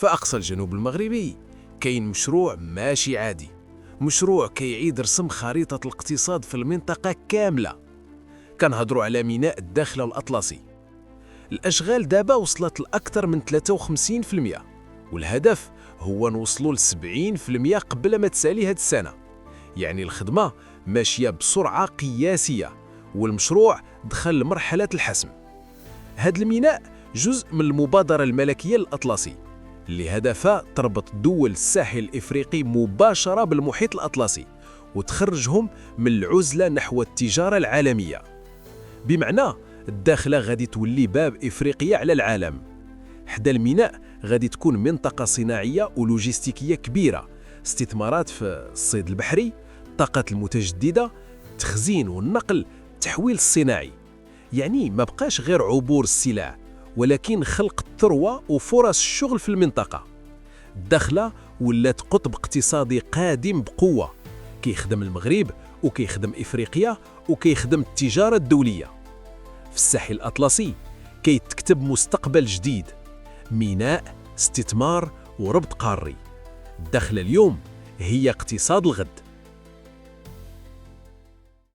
في أقصى الجنوب المغربي كاين مشروع ماشي عادي، مشروع كيعيد رسم خريطة الاقتصاد في المنطقة كاملة. كنهضروا على ميناء الداخلة الأطلسي. الأشغال دابا وصلت لأكثر من 53%، والهدف هو نوصلوا ل 70% قبل ما تسالي هاد السنة. يعني الخدمة ماشية بسرعة قياسية، والمشروع دخل لمرحلة الحسم. هاد الميناء جزء من المبادرة الملكية الأطلسي اللي هدفها تربط دول الساحل الإفريقي مباشرة بالمحيط الأطلسي وتخرجهم من العزلة نحو التجارة العالمية. بمعنى الداخلة غادي تولي باب إفريقيا على العالم. حدا الميناء غادي تكون منطقة صناعية ولوجستيكية كبيرة، استثمارات في الصيد البحري، الطاقات المتجددة، التخزين والنقل، التحويل الصناعي. يعني ما بقاش غير عبور السلع، ولكن خلق الثروة وفرص الشغل في المنطقة. الداخلة ولات قطب اقتصادي قادم بقوة، كيخدم المغرب وكيخدم إفريقيا وكيخدم التجارة الدولية. في الساحل الأطلسي كيتكتب مستقبل جديد، ميناء، استثمار وربط قاري. الداخلة اليوم هي اقتصاد الغد.